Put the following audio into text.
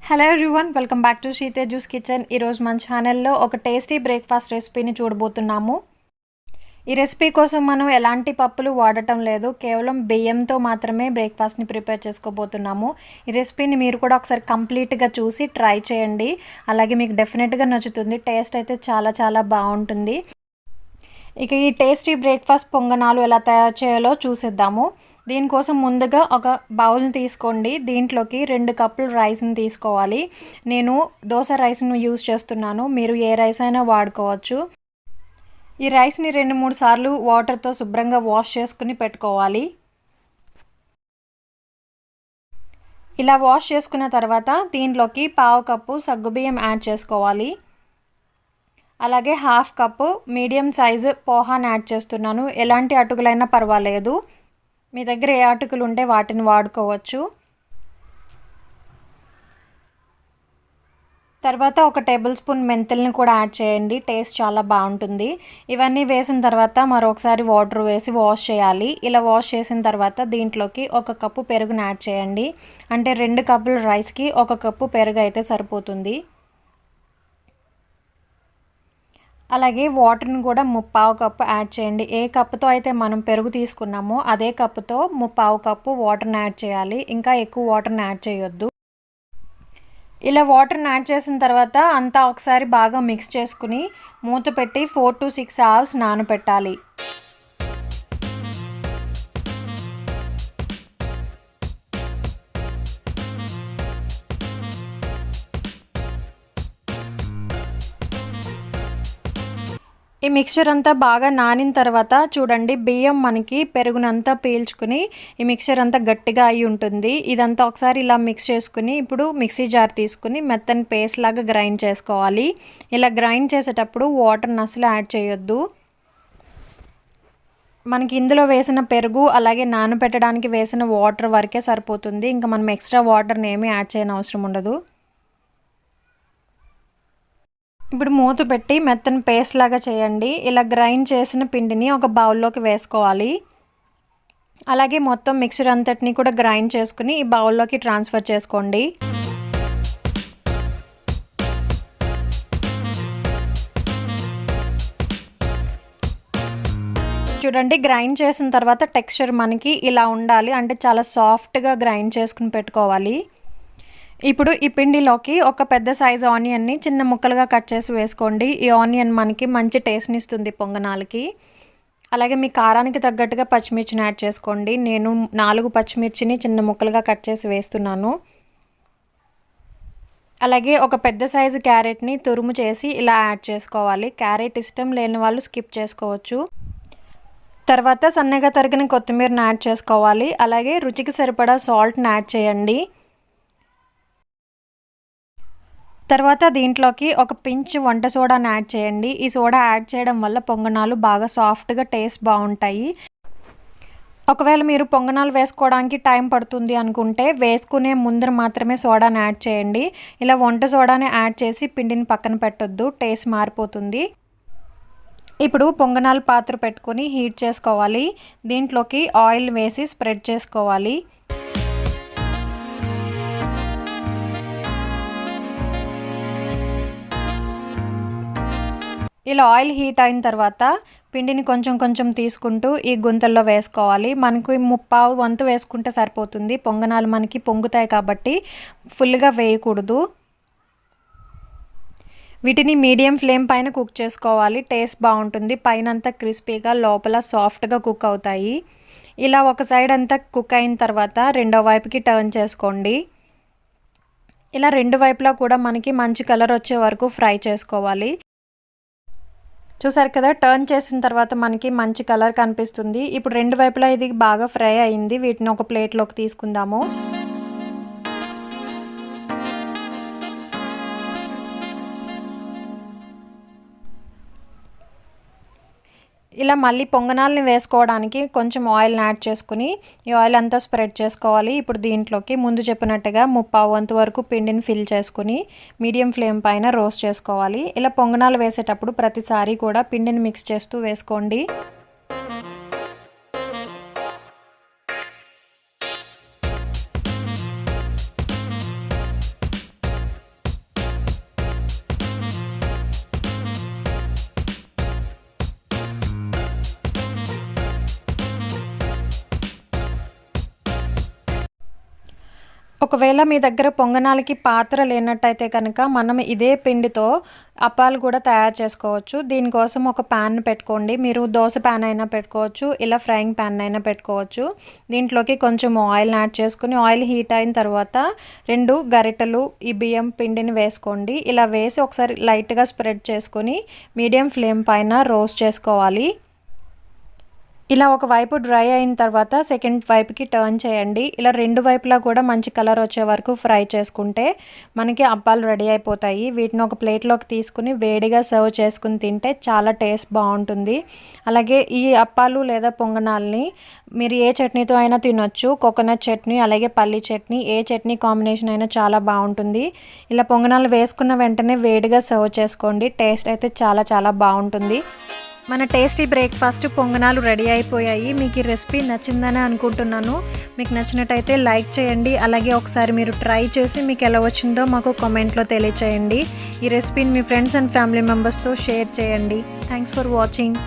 Hello everyone, welcome back to Sriteju's kitchen. ఈరోజు మన ఛానల్లో ఒక టేస్టీ బ్రేక్ఫాస్ట్ రెసిపీని చూడబోతున్నాము. ఈ రెసిపీ కోసం మనం ఎలాంటి పప్పులు వాడటం లేదు, కేవలం బియ్యంతో మాత్రమే బ్రేక్ఫాస్ట్ని ప్రిపేర్ చేసుకోబోతున్నాము. ఈ రెసిపీని మీరు కూడా ఒకసారి కంప్లీట్గా చూసి ట్రై చేయండి, అలాగే మీకు డెఫినెట్గా నచ్చుతుంది. టేస్ట్ అయితే చాలా చాలా బాగుంటుంది. ఇక ఈ టేస్టీ బ్రేక్ఫాస్ట్ పొంగనాలు ఎలా తయారు చేయాలో చూసేద్దాము. దీనికోసం ముందుగా ఒక బౌల్ని తీసుకోండి. దీంట్లోకి 2 కప్పులు రైస్ని తీసుకోవాలి. నేను దోశ రైస్ను యూజ్ చేస్తున్నాను, మీరు ఏ రైస్ అయినా వాడుకోవచ్చు. ఈ రైస్ని 2-3 సార్లు వాటర్తో శుభ్రంగా వాష్ చేసుకుని పెట్టుకోవాలి. ఇలా వాష్ చేసుకున్న తర్వాత దీంట్లోకి 1/2 కప్పు సగ్గుబియ్యం యాడ్ చేసుకోవాలి. అలాగే 1/2 కప్పు మీడియం సైజు పోహాని యాడ్ చేస్తున్నాను. ఎలాంటి అటుకులైనా పర్వాలేదు, మీ దగ్గర ఏ అటుకులు ఉంటే వాటిని వాడుకోవచ్చు. తర్వాత 1 టేబుల్ స్పూన్ మెంతుల్ని కూడా యాడ్ చేయండి, టేస్ట్ చాలా బాగుంటుంది. ఇవన్నీ వేసిన తర్వాత మరొకసారి వాటర్ వేసి వాష్ చేయాలి. ఇలా వాష్ చేసిన తర్వాత దీంట్లోకి 1 కప్పు పెరుగుని యాడ్ చేయండి. అంటే 2 కప్పుల రైస్కి 1 కప్పు పెరుగు అయితే సరిపోతుంది. అలాగే వాటర్ని కూడా 1/2 కప్పు యాడ్ చేయండి. ఏ కప్పుతో అయితే మనం పెరుగు తీసుకున్నామో అదే కప్పుతో 1/2 కప్పు వాటర్ని యాడ్ చేయాలి, ఇంకా ఎక్కువ వాటర్ని యాడ్ చేయొద్దు. ఇలా వాటర్ని యాడ్ చేసిన తర్వాత అంతా ఒకసారి బాగా మిక్స్ చేసుకుని మూత పెట్టి 4 to 6 అవర్స్ నానబెట్టాలి. ఈ మిక్చర్ అంతా బాగా నానిన తర్వాత చూడండి, బియ్యం మనకి పెరుగునంతా పీల్చుకుని ఈ మిక్చర్ అంతా గట్టిగా అయి ఉంటుంది. ఇదంతా ఒకసారి ఇలా మిక్స్ చేసుకుని ఇప్పుడు మిక్సీ జార్ తీసుకుని మెత్తని పేస్ట్ లాగా గ్రైండ్ చేసుకోవాలి. ఇలా గ్రైండ్ చేసేటప్పుడు వాటర్ని అసలు యాడ్ చేయొద్దు. మనకి ఇందులో వేసిన పెరుగు అలాగే నానబెట్టడానికి వేసిన వాటర్ వరకే సరిపోతుంది, ఇంకా మనం ఎక్స్ట్రా వాటర్ని ఏమీ యాడ్ చేయని అవసరం ఉండదు. ఇప్పుడు మూత పెట్టి మెత్తని పేస్ట్ లాగా చేయండి. ఇలా గ్రైండ్ చేసిన పిండిని ఒక బౌల్లోకి వేసుకోవాలి. అలాగే మొత్తం మిక్చర్ అంతటిని కూడా గ్రైండ్ చేసుకుని ఈ బౌల్లోకి ట్రాన్స్ఫర్ చేసుకోండి. చూడండి, గ్రైండ్ చేసిన తర్వాత టెక్స్చర్ మనకి ఇలా ఉండాలి, అంటే చాలా సాఫ్ట్గా గ్రైండ్ చేసుకుని పెట్టుకోవాలి. ఇప్పుడు ఈ పిండిలోకి ఒక పెద్ద సైజు ఆనియన్ని చిన్న ముక్కలుగా కట్ చేసి వేసుకోండి. ఈ ఆనియన్ మనకి మంచి టేస్ట్ని ఇస్తుంది పొంగనాలకి. అలాగే మీ కారానికి తగ్గట్టుగా పచ్చిమిర్చిని యాడ్ చేసుకోండి. నేను 4 పచ్చిమిర్చిని చిన్న ముక్కలుగా కట్ చేసి వేస్తున్నాను. అలాగే ఒక పెద్ద సైజు క్యారెట్ని తురుము చేసి ఇలా యాడ్ చేసుకోవాలి. క్యారెట్ ఇష్టం లేని వాళ్ళు స్కిప్ చేసుకోవచ్చు. తర్వాత సన్నగా తరిగిన కొత్తిమీరని యాడ్ చేసుకోవాలి. అలాగే రుచికి సరిపడా సాల్ట్ని యాడ్ చేయండి. తర్వాత దీంట్లోకి ఒక పించ్ వంట సోడాని యాడ్ చేయండి. ఈ సోడా యాడ్ చేయడం వల్ల పొంగనాలు బాగా సాఫ్ట్గా టేస్ట్ బాగుంటాయి. ఒకవేళ మీరు పొంగనాలు వేసుకోవడానికి టైం పడుతుంది అనుకుంటే వేసుకునే ముందర మాత్రమే సోడాని యాడ్ చేయండి. ఇలా వంట సోడాని యాడ్ చేసి పిండిని పక్కన పెట్టొద్దు, టేస్ట్ మారిపోతుంది. ఇప్పుడు పొంగనాలు పాత్ర పెట్టుకొని హీట్ చేసుకోవాలి. దీంట్లోకి ఆయిల్ వేసి స్ప్రెడ్ చేసుకోవాలి. ఇలా ఆయిల్ హీట్ అయిన తర్వాత పిండిని కొంచెం కొంచెం తీసుకుంటూ ఈ గుంతల్లో వేసుకోవాలి. మనకు 1/2 వంతు వేసుకుంటే సరిపోతుంది. పొంగనాలు మనకి పొంగుతాయి కాబట్టి ఫుల్గా వేయకూడదు. వీటిని మీడియం ఫ్లేమ్ పైన కుక్ చేసుకోవాలి, టేస్ట్ బాగుంటుంది. పైన అంతా క్రిస్పీగా లోపల సాఫ్ట్గా కుక్ అవుతాయి. ఇలా ఒక సైడ్ అంతా కుక్ అయిన తర్వాత రెండో వైపుకి టర్న్ చేసుకోండి. ఇలా 2 వైపులా కూడా మనకి మంచి కలర్ వచ్చే వరకు ఫ్రై చేసుకోవాలి. చూసారు కదా, టర్న్ చేసిన తర్వాత మనకి మంచి కలర్ కనిపిస్తుంది. ఇప్పుడు 2 వైపులా ఇది బాగా ఫ్రై అయింది. వీటిని ఒక ప్లేట్లోకి తీసుకుందాము. ఇలా మళ్ళీ పొంగనాలని వేసుకోవడానికి కొంచెం ఆయిల్ని యాడ్ చేసుకుని ఈ ఆయిల్ అంతా స్ప్రెడ్ చేసుకోవాలి. ఇప్పుడు దీంట్లోకి ముందు చెప్పినట్టుగా 1/2 వంతు వరకు పిండిని ఫిల్ చేసుకుని మీడియం ఫ్లేమ్ పైన రోస్ట్ చేసుకోవాలి. ఇలా పొంగనాలు వేసేటప్పుడు ప్రతిసారి కూడా పిండిని మిక్స్ చేస్తూ వేసుకోండి. ఒకవేళ మీ దగ్గర పొంగనాలకి పాత్ర లేనట్టయితే కనుక మనం ఇదే పిండితో అప్పాలు కూడా తయారు చేసుకోవచ్చు. దీనికోసం ఒక ప్యాన్ పెట్టుకోండి. మీరు దోశ ప్యాన్ అయినా పెట్టుకోవచ్చు, ఇలా ఫ్రైయింగ్ ప్యాన్ అయినా పెట్టుకోవచ్చు. దీంట్లోకి కొంచెం ఆయిల్ యాడ్ చేసుకుని ఆయిల్ హీట్ అయిన తర్వాత 2 గరిటెలు ఈ బియ్యం పిండిని వేసుకోండి. ఇలా వేసి ఒకసారి లైట్గా స్ప్రెడ్ చేసుకొని మీడియం ఫ్లేమ్ పైన రోస్ట్ చేసుకోవాలి. ఇలా ఒక వైపు డ్రై అయిన తర్వాత సెకండ్ వైపుకి టర్న్ చేయండి. ఇలా 2 వైపులా కూడా మంచి కలర్ వచ్చే వరకు ఫ్రై చేసుకుంటే మనకి అప్పాలు రెడీ అయిపోతాయి. వీటిని ఒక ప్లేట్లోకి తీసుకుని వేడిగా సర్వ్ చేసుకుని తింటే చాలా టేస్ట్ బాగుంటుంది. అలాగే ఈ అప్పాలు లేదా పొంగనాల్ని మీరు ఏ చట్నీతో అయినా తినొచ్చు. కోకోనట్ చట్నీ అలాగే పల్లి చట్నీ, ఏ చట్నీ కాంబినేషన్ అయినా చాలా బాగుంటుంది. ఇలా పొంగనాలు వేసుకున్న వెంటనే వేడిగా సర్వ్ చేసుకోండి. టేస్ట్ అయితే చాలా చాలా బాగుంటుంది. మన టేస్టీ బ్రేక్ఫాస్ట్ పొంగనాలు రెడీ అయిపోయాయి. మీకు ఈ రెసిపీ నచ్చిందని అనుకుంటున్నాను. మీకు నచ్చినట్టయితే లైక్ చేయండి. అలాగే ఒకసారి మీరు ట్రై చేసి మీకు ఎలా వచ్చిందో మాకు కామెంట్లో తెలియచేయండి. ఈ రెసిపీని మీ ఫ్రెండ్స్ అండ్ ఫ్యామిలీ మెంబర్స్తో షేర్ చేయండి. Thanks for watching.